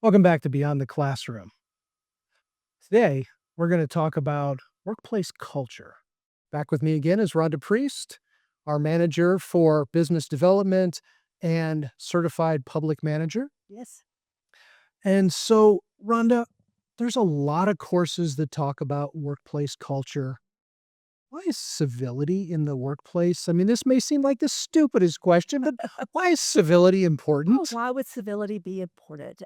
Welcome back to Beyond the Classroom. Today, we're going to talk about workplace culture. Back with me again is Rhonda Priest, our manager for business development and certified public manager. Yes. And so, Rhonda, there's a lot of courses that talk about workplace culture. Why is civility in the workplace? I mean, this may seem like the stupidest question, but why is civility Oh, important? why would civility be important?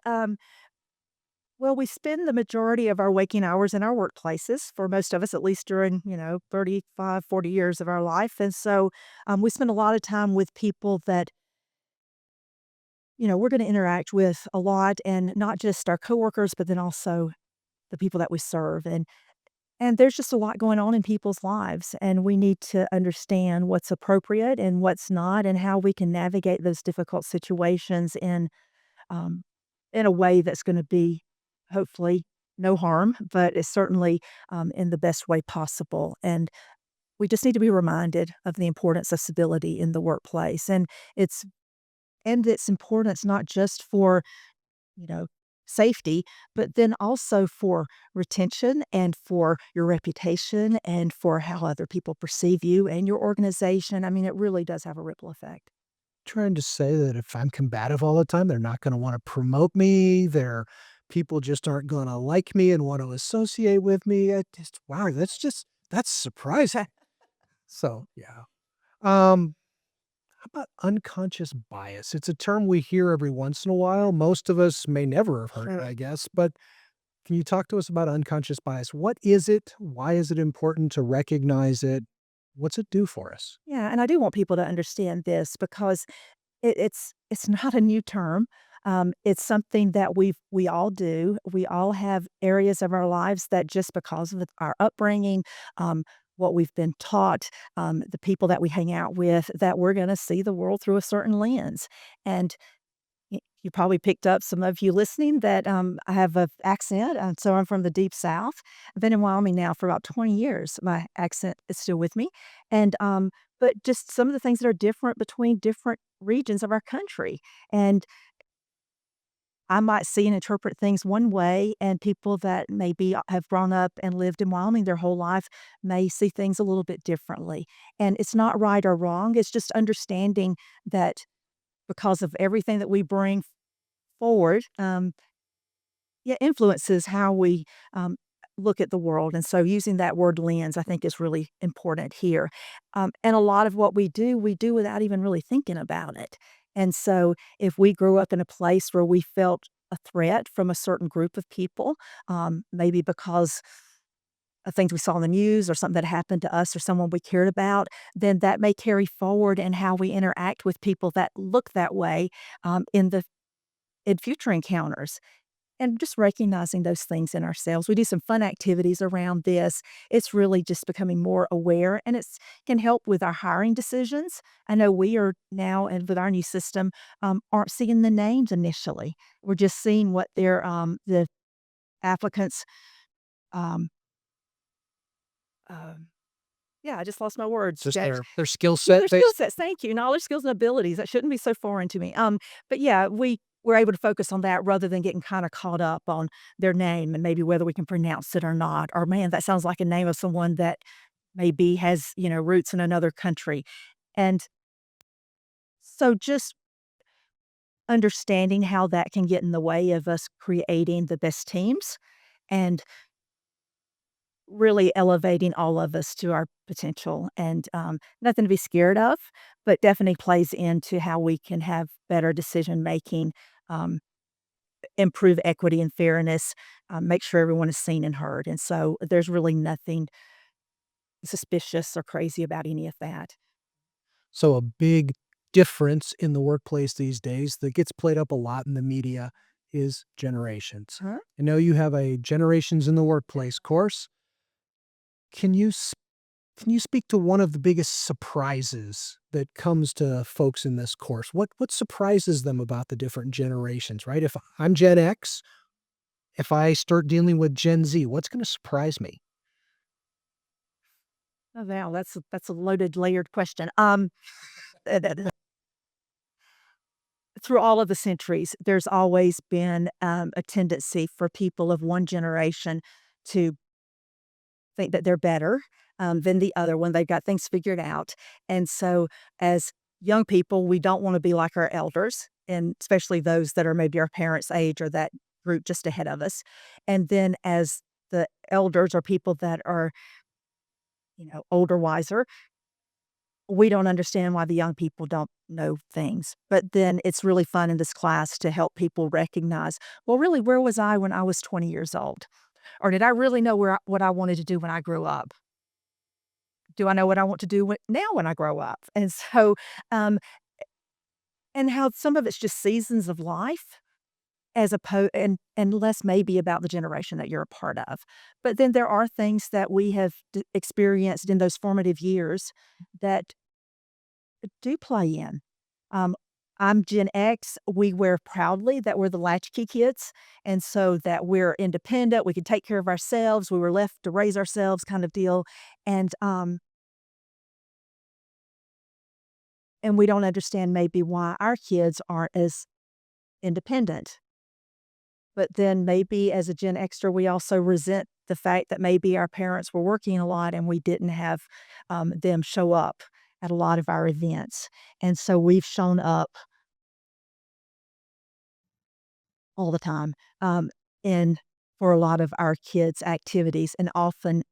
Well, we spend the majority of our waking hours in our workplaces, for most of us, at least during, 35, 40 years of our life. And so we spend a lot of time with people that, we're going to interact with a lot, and not just our coworkers, but then also the people that we serve. And there's just a lot going on in people's lives, and we need to understand what's appropriate and what's not, and how we can navigate those difficult situations um, in a way that's gonna be, hopefully, no harm, but it's certainly, in the best way possible, and we just need to be reminded of the importance of civility in the workplace, it's its importance not just for, you know, safety, but then also for retention and for your reputation and for how other people perceive you and your organization. I mean, it really does have a ripple effect. Trying to say that if I'm combative all the time, they're not gonna wanna promote me, their people just aren't gonna like me and want to associate with me. I just wow, that's surprising. So, yeah. How about unconscious bias? It's a term we hear every once in a while. Most of us may never have heard it, Sure. I guess, but can you talk to us about unconscious bias? What is it? Why is it important to recognize it? What's it do for us? Yeah, and I do want people to understand this because it's not a new term. It's something that we all do. We all have areas of our lives that just because of our upbringing, what we've been taught, the people that we hang out with, that we're going to see the world through a certain lens. And you probably picked up, some of you listening, that I have an accent. So I'm from the deep South. I've been in Wyoming now for about 20 years. My accent is still with me. And, but just some of the things that are different between different regions of our country. And I might see and interpret things one way, and people that maybe have grown up and lived in Wyoming their whole life may see things a little bit differently. And it's not right or wrong. It's just understanding that because of everything that we bring forward, yeah, influences how we look at the world. And so using that word lens, I think, is really important here. And a lot of what we do without even really thinking about it. And so if we grew up in a place where we felt a threat from a certain group of people, maybe because of things we saw in the news or something that happened to us or someone we cared about, then that may carry forward in how we interact with people that look that way in future encounters. And just recognizing those things in ourselves. We do some fun activities around this. It's really just becoming more aware, and it's can help with our hiring decisions. I know we are now, and with our new system, aren't seeing the names initially. We're just seeing what the applicants, um, um, yeah, I just lost my words. Just their skill Yeah, set their skill based. sets, thank you, knowledge, skills, and abilities, that shouldn't be so foreign to me, but yeah, we're able to focus on that rather than getting kinda caught up on their name and maybe whether we can pronounce it or not, or, "Man, that sounds like a name of someone that maybe has, roots in another country," and so just understanding how that can get in the way of us creating the best teams and really elevating all of us to our potential, and, nothing to be scared of, but definitely plays into how we can have better decision making, um, improve equity and fairness, make sure everyone is seen and heard, and so there's really nothing suspicious or crazy about any of that. So a big difference in the workplace these days that gets played up a lot in the media is generations. Huh? I know you have a Generations in the Workplace course. Can you can you speak to one of the biggest surprises that comes to folks in this course? What surprises them about the different generations, right? If I'm Gen X, if I start dealing with Gen Z, what's going to surprise me? Oh, wow, that's a loaded, layered question. through all of the centuries, there's always been a tendency for people of one generation to think that they're better than the other one. They've got things figured out. And so, as young people, we don't want to be like our elders, and especially those that are maybe our parents' age or that group just ahead of us. And then, as the elders or people that are, older, wiser, we don't understand why the young people don't know things. But then it's really fun in this class to help people recognize, well, really, where was I when I was 20 years old? Or did I really know what I wanted to do when I grew up? Do I know what I want to do now when I grow up? And so, um, and how some of it's just seasons of life as opposed and less maybe about the generation that you're a part of. But then there are things that we have experienced in those formative years that do play in. Um, I'm Gen X. We wear proudly that we're the latchkey kids, and so that we're independent. We can take care of ourselves. We were left to raise ourselves, kind of deal, and and we don't understand maybe why our kids aren't as independent. But then maybe as a Gen Xer, we also resent the fact that maybe our parents were working a lot and we didn't have them show up at a lot of our events. And so we've shown up all the time in for a lot of our kids' activities and often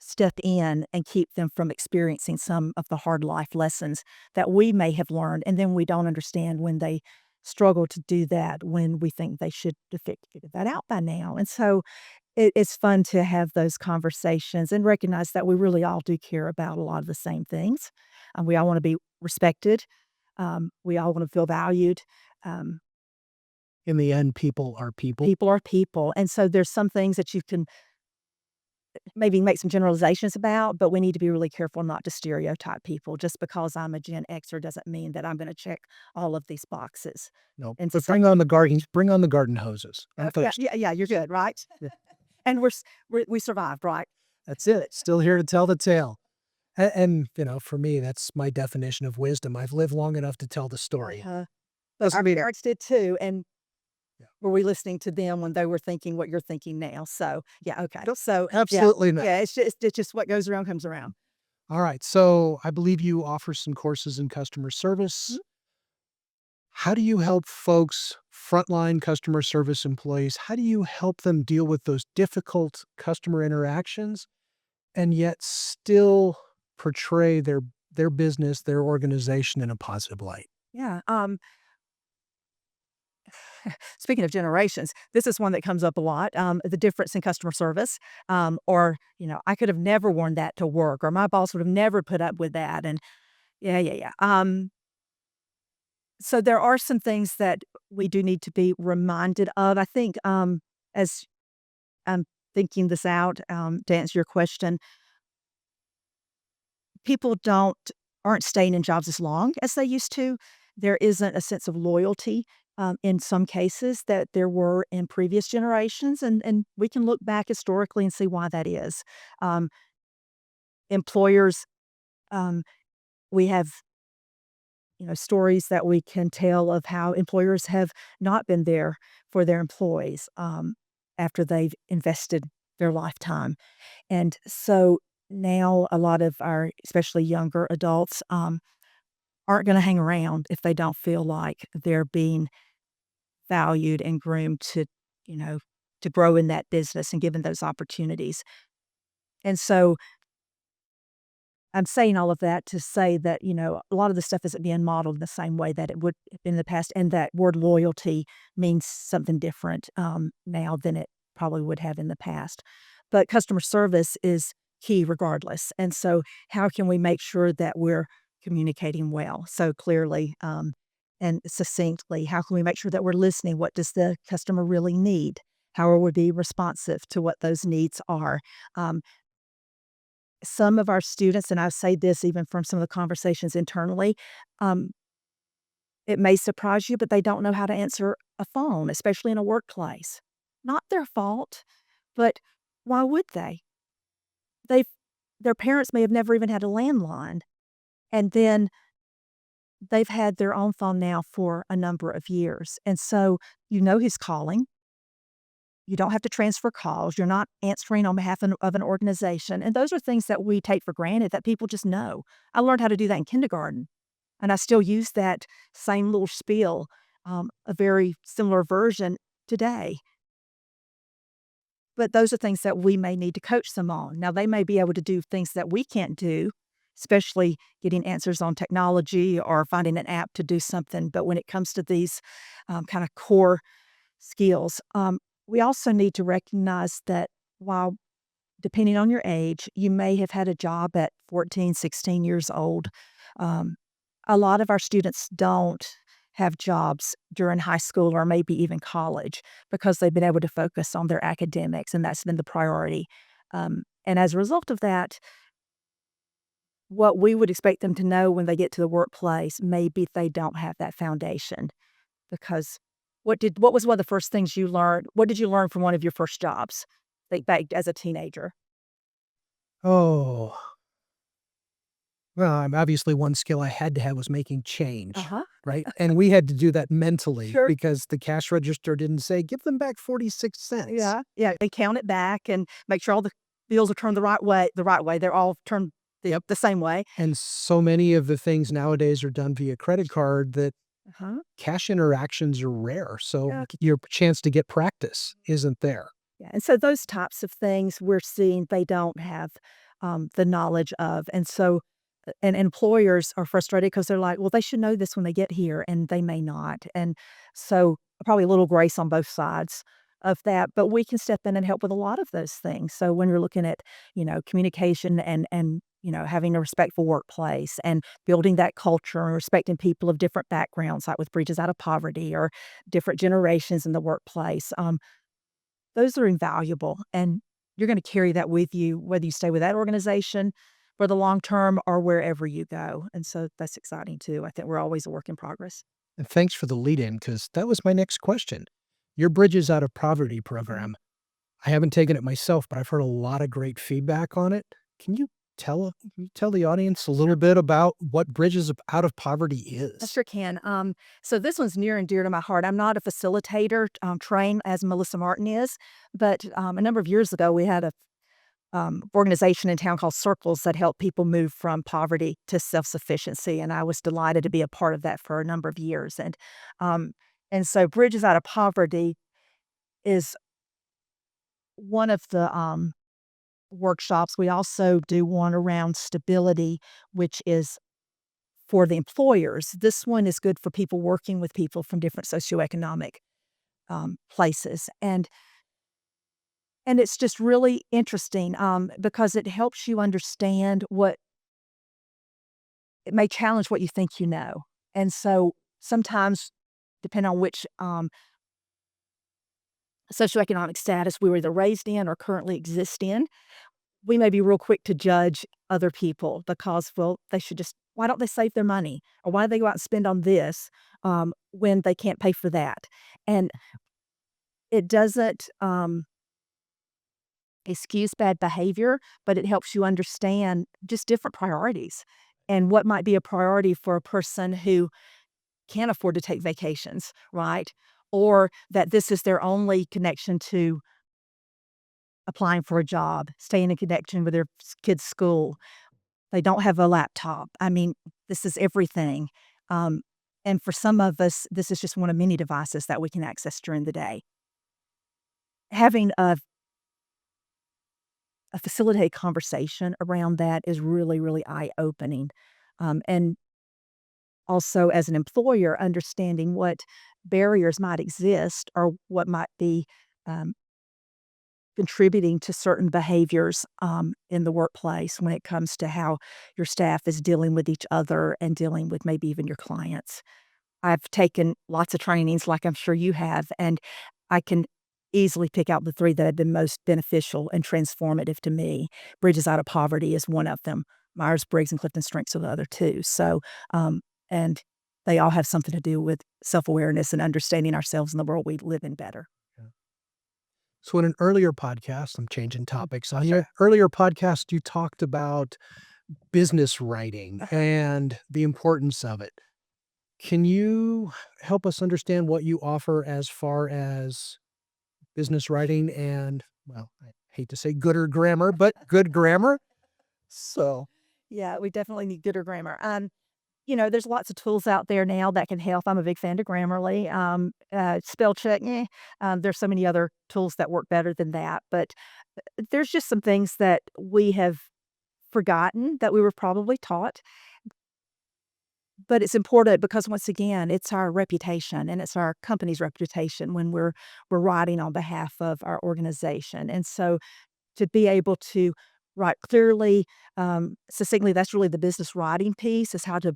step in and keep them from experiencing some of the hard life lessons that we may have learned. And then we don't understand when they struggle to do that when we think they should have figured that out by now. And so it's fun to have those conversations and recognize that we really all do care about a lot of the same things. We all want to be respected. We all want to feel valued. Um, In the end, people are people. People are people. And so there's some things that you can maybe make some generalizations about, but we need to be really careful not to stereotype people. Just because I'm a Gen Xer doesn't mean that I'm gonna check all of these boxes. No, And but so bring on the garden hoses. I'm yeah, thirsty. yeah, yeah, you're good, right? Yeah, And we survived, right? that's it. Still here to tell the tale. And, for me, that's my definition of wisdom. I've lived long enough to tell the story. Uh-huh. But Doesn't our mean parents did too, and yeah, were we listening to them when they were thinking what you're thinking now? So, yeah, okay. So, yeah, absolutely not. yeah, it's just what goes around comes around. All right. So I believe you offer some courses in customer Mhm. service. How do you help folks, frontline customer service employees, how do you help them deal with those difficult customer interactions and yet still portray their business, their organization in a positive light? Yeah, speaking of generations, this is one that comes up a lot, the difference in customer service, or, "I could have never worn that to work," or, "My boss would have never put up with that," and yeah, yeah, yeah. So there are some things that we do need to be reminded of. I think, as I'm thinking this out, to answer your question, people aren't staying in jobs as long as they used to. There isn't a sense of loyalty, in some cases that there were in previous generations, and we can look back historically and see why that is. Um, Employers, um, we have, stories that we can tell of how employers have not been there for their employees, after they've invested their lifetime. And so now a lot of our, especially younger adults, aren't gonna hang around if they don't feel like they're being valued and groomed you know, to grow in that business and given those opportunities. And so I'm saying all of that to say that, a lot of the stuff isn't being modeled in the same way that it would have been in the past, and that word loyalty means something different, now than it probably would have in the past. But customer service is key regardless, and so how can we make sure that we're communicating well, so clearly, and succinctly? How can we make sure that we're listening? What does the customer really need? How are we being responsive to what those needs are? Um, some of our students, and I say this even from some of the conversations internally, um, it may surprise you, but they don't know how to answer a phone, especially in a workplace. Not their fault, but why would they? They've their parents may have never even had a landline, and then they've had their own phone now for a number of years, and so you know who's calling. You don't have to transfer calls. You're not answering on behalf of an organization, and those are things that we take for granted that people just know. I learned how to do that in kindergarten, and I still use that same little spiel, a very similar version today. But those are things that we may need to coach them on. Now, they may be able to do things that we can't do, especially getting answers on technology or finding an app to do something. But when it comes to these kind of core skills, we also need to recognize that while depending on your age, you may have had a job at 14, 16 years old. Um, a lot of our students don't have jobs during high school or maybe even college because they've been able to focus on their academics, and that's been the priority. And as a result of that, what we would expect them to know when they get to the workplace, maybe they don't have that foundation. Because what was one of the first things you learned? What did you learn from one of your first jobs, like back as a teenager? Oh, well, obviously one skill I had to have was making change, Uh-huh. right? And we had to do that mentally Sure. because the cash register didn't say, "Give them back 46 cents." Yeah, yeah, and count it back and make sure all the bills are turned the right way, they're all turned Yep. the same way. And so many of the things nowadays are done via credit card that Uh-huh. cash interactions are rare, so Yeah, your chance to get practice isn't there. yeah, and so those types of things we're seeing they don't have, the knowledge of, and so and employers are frustrated because 'cause they're like, "Well, they should know this when they get here," and they may not, and so probably a little grace on both sides of that, but we can step in and help with a lot of those things. So when you're looking at, communication and having a respectful workplace and building that culture and respecting people of different backgrounds, like with Bridges Out of Poverty or different generations in the workplace, those are invaluable, and you're gonna carry that with you whether you stay with that organization for the long term or wherever you go, and so that's exciting too. I think we're always a work in progress. And thanks for the lead in because that was my next question. Your Bridges Out of Poverty Mhm. program, I haven't taken it myself, but I've heard a lot of great feedback on it. Can you tell the audience a little bit about what Out of Poverty I is? sure can. So this one's near and dear to my heart. I'm not a facilitator, trained as Melissa Martin is, but a number of years ago, we had a organization in town called Circles that helped people move from poverty to self sufficiency, and I was delighted to be a part of that for a number of years. Um, and so, Bridges Out of Poverty is one of the workshops. We also do one around stability, which is for the employers. This one is good for people working with people from different socioeconomic places, and it's just really interesting because it helps you understand what it may challenge what you think you know, and so sometimes, depending on which socioeconomic status we were either raised in or currently exist in, we may be real quick to judge other people because, well, they should just why don't they save their money? Or why do they go out and spend on this, when they can't pay for that? And it doesn't, excuse bad behavior, but it helps you understand just different priorities and what might be a priority for a person who can't afford to take vacations, right? Or that this is their only connection to applying for a job, staying in connection with their kid's school. They don't have a laptop. I mean, this is everything. Um, and for some of us, this is just one of many devices that we can access during the day. Having a facilitated conversation around that is really, really eye opening. And also, as an employer, understanding what barriers might exist or what might be um, contributing to certain behaviors in the workplace when it comes to how your staff is dealing with each other and dealing with maybe even your clients. I've taken lots of trainings like I'm sure you have, and I can easily pick out the 3 that have been most beneficial and transformative to me. Bridges Out of Poverty is one of them. Myers-Briggs and Clifton Strengths are the other 2. So, and they all have something to do with self-awareness and understanding ourselves and the world we live in better. Yeah. So in an earlier podcast, I'm changing Mm, topics. On sure. your earlier podcast, you talked about business writing Uh-huh. and the importance of it. Can you help us understand what you offer as far as business writing and, well, I hate to say gooder grammar, but good grammar? So, Yeah, we definitely need gooder grammar. There's lots of tools out there now that can help. I'm a big fan of Grammarly. Spell check, there's so many other tools that work better than that. But there's just some things that we have forgotten that we were probably taught. But it's important because once again, it's our reputation and it's our company's reputation when we're writing on behalf of our organization. And so to be able to write clearly, succinctly, that's really the business writing piece is how to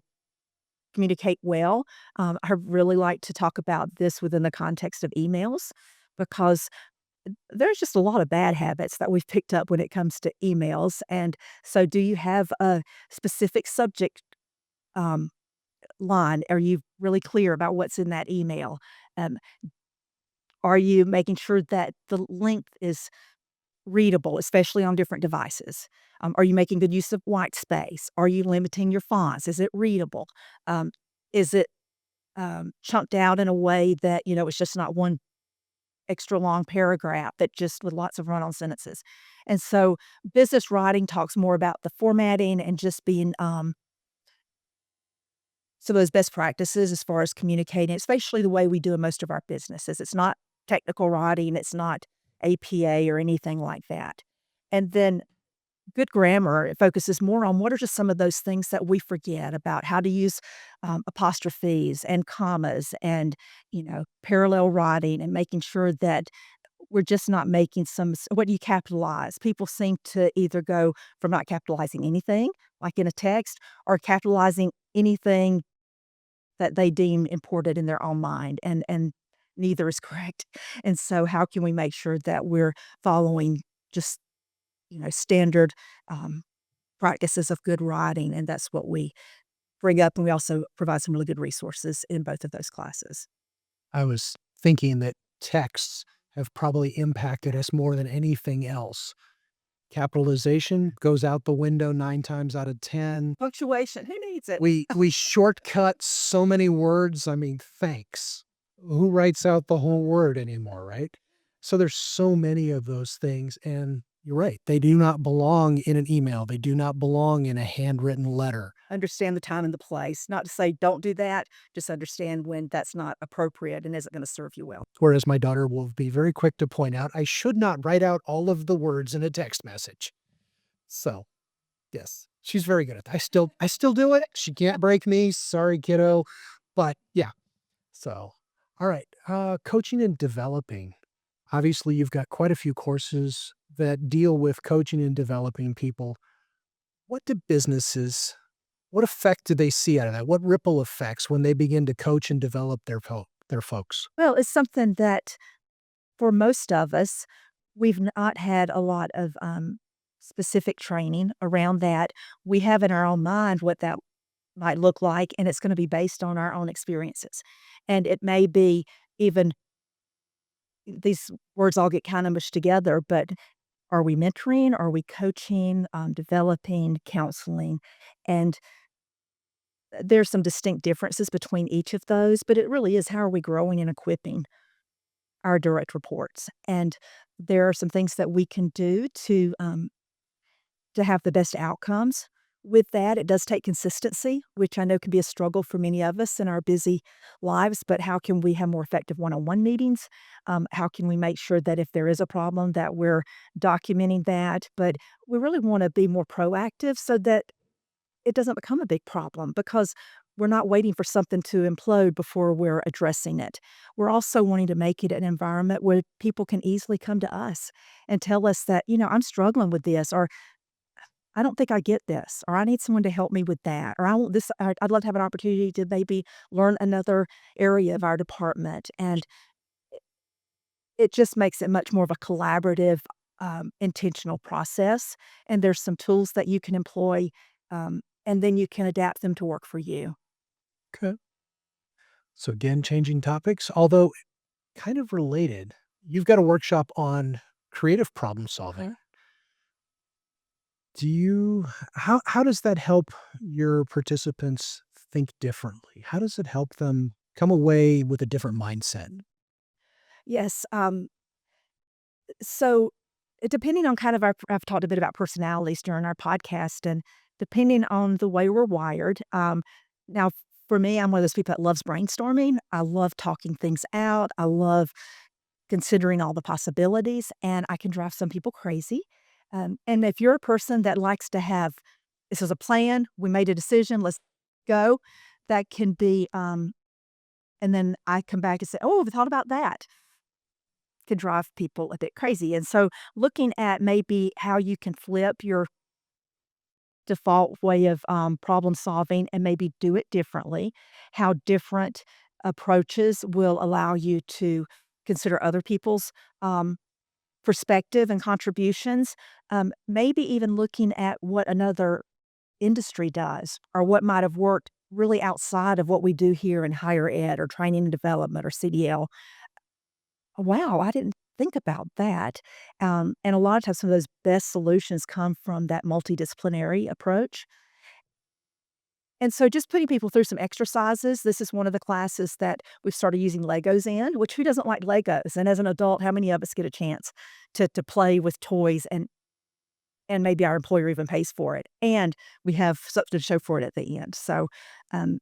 communicate well. I really like to talk about this within the context of emails because there's just a lot of bad habits that we've picked up when it comes to emails. And so, do you have a specific subject um, line? Are you really clear about what's in that email? Um, are you making sure that the length is readable, especially on different devices? Are you making good use of white space? Are you limiting your fonts? Is it readable? Is it chunked out in a way that, it's just not one extra long paragraph that just with lots of run-on sentences. And so business writing talks more about the formatting and just being some of those best practices as far as communicating, especially the way we do in most of our businesses. It's not technical writing, it's not APA or anything like that. And then good grammar, it focuses more on what are just some of those things that we forget about how to use apostrophes and commas and, parallel writing and making sure that we're just not making what do you capitalize? People seem to either go from not capitalizing anything, like in a text, or capitalizing anything that they deem important in their own mind, and neither is correct. And so how can we make sure that we're following just, standard, um, practices of good writing, and that's what we bring up, and we also provide some really good resources in both of those classes. I was thinking that texts have probably impacted us more than anything else. Capitalization goes out the window 9 times out of 10. Punctuation, who needs it? We shortcut so many words, I mean, thanks. Who writes out the whole word anymore, right? So there's so many of those things, and you're right, they do not belong in an email, they do not belong in a handwritten letter. Understand the time and the place, not to say don't do that, just understand when that's not appropriate and isn't gonna serve you well. Whereas my daughter will be very quick to point out, I should not write out all of the words in a text message. So, yes, she's very good at that. I still do it. She can't break me. Sorry, kiddo. But yeah. So, all right. Coaching and developing. Obviously, you've got quite a few courses that deal with coaching and developing people. What do businesses, what effect do they see out of that? What ripple effects when they begin to coach and develop their folks? Well, it's something that for most of us, we've not had a lot of, specific training around that. We have in our own mind what that might look like, and it's gonna be based on our own experiences. And it may be even these words all get kinda mushed together, but are we mentoring? Are we coaching, developing, counseling? And there's some distinct differences between each of those, but it really is how are we growing and equipping our direct reports. And there are some things that we can do to have the best outcomes with that. It does take consistency, which I know can be a struggle for many of us in our busy lives, but how can we have more effective one-on-one meetings? How can we make sure that if there is a problem that we're documenting that? But we really wanna be more proactive so that it doesn't become a big problem because we're not waiting for something to implode before we're addressing it. We're also wanting to make it an environment where people can easily come to us and tell us that, I'm struggling with this, or I don't think I get this, or I need someone to help me with that, or I want this, I'd love to have an opportunity to maybe learn another area of our department. And it just makes it much more of a collaborative, intentional process. And there's some tools that you can employ, and then you can adapt them to work for you. Okay. So again, changing topics, although kind of related. You've got a workshop on creative problem solving. Uh-huh. Do you how does that help your participants think differently? How does it help them come away with a different mindset? Yes, so, depending on kind of I've talked a bit about personalities during our podcast, and depending on the way we're wired, now for me, I'm one of those people that loves brainstorming. I love talking things out. I love considering all the possibilities, and I can drive some people crazy. And if you're a person that likes to have, this is a plan, we made a decision, let's go, that can be, and then I come back and say, oh, we thought about that, can drive people a bit crazy. And so looking at maybe how you can flip your default way of problem solving and maybe do it differently, how different approaches will allow you to consider other people's perspective and contributions. Maybe even looking at what another industry does or what might have worked really outside of what we do here in higher ed or training and development or CDL. Wow, I didn't think about that. And a lot of times, some of those best solutions come from that multidisciplinary approach. And so, just putting people through some exercises. This is one of the classes that we've started using Legos in, which who doesn't like Legos? And as an adult, how many of us get a chance to play with toys and maybe our employer even pays for it, and we have something to show for it at the end. So, um,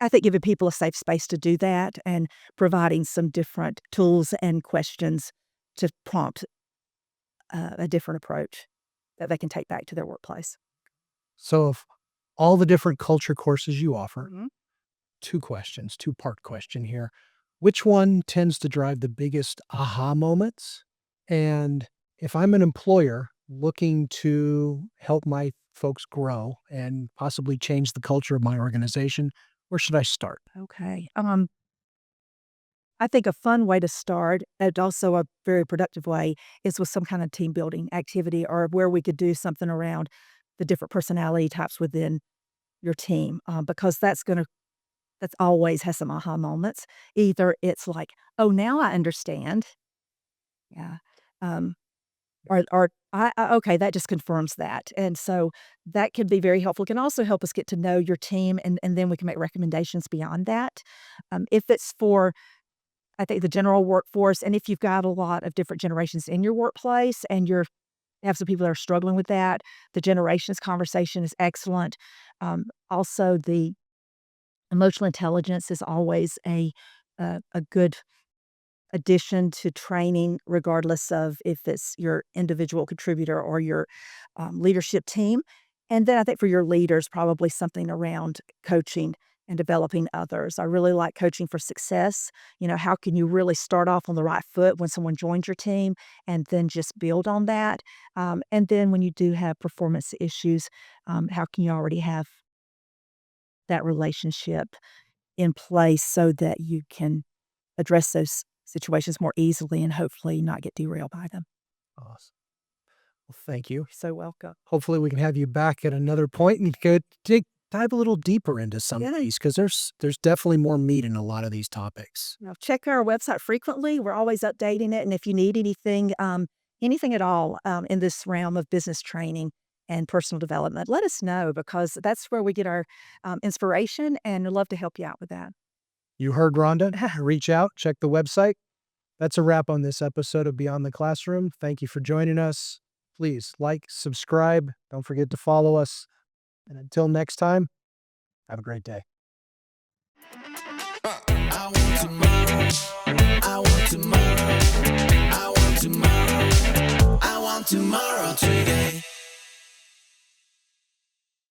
I think giving people a safe space to do that and providing some different tools and questions to prompt a different approach that they can take back to their workplace. So, of all the different culture courses you offer, Mhm. two questions, two-part question here. Which one tends to drive the biggest aha moments? And if I'm an employer looking to help my folks grow and possibly change the culture of my organization, where should I start? Okay. I think a fun way to start, and also a very productive way, is with some kind of team building activity or where we could do something around the different personality types within your team, because that's always has some aha moments. Either it's like, "Oh, now I understand." Yeah. Um, or okay, that just confirms that. And so that can be very helpful. It can also help us get to know your team, and then we can make recommendations beyond that. If it's for, I think, the general workforce, and if you've got a lot of different generations in your workplace and you have some people that are struggling with that, the generations conversation is excellent. Also, the emotional intelligence is always a good addition to training, regardless of if it's your individual contributor or your leadership team. And then I think for your leaders, probably something around coaching and developing others. I really like coaching for success. How can you really start off on the right foot when someone joins your team and then just build on that? And then when you do have performance issues, how can you already have that relationship in place so that you can address those situations more easily and hopefully not get derailed by them. Awesome. Well, thank you. You're so welcome. Hopefully, we can have you back at another point and dive a little deeper into some of Yeah. these because there's definitely more meat in a lot of these topics. Check our website frequently. We're always updating it. And if you need anything, anything at all in this realm of business training and personal development, let us know because that's where we get our inspiration and I'd love to help you out with that. You heard Rhonda. Reach out, check the website. That's a wrap on this episode of Beyond the Classroom. Thank you for joining us. Please like, subscribe. Don't forget to follow us. And until next time, have a great day. I want tomorrow. I want tomorrow. I want tomorrow. I want tomorrow today.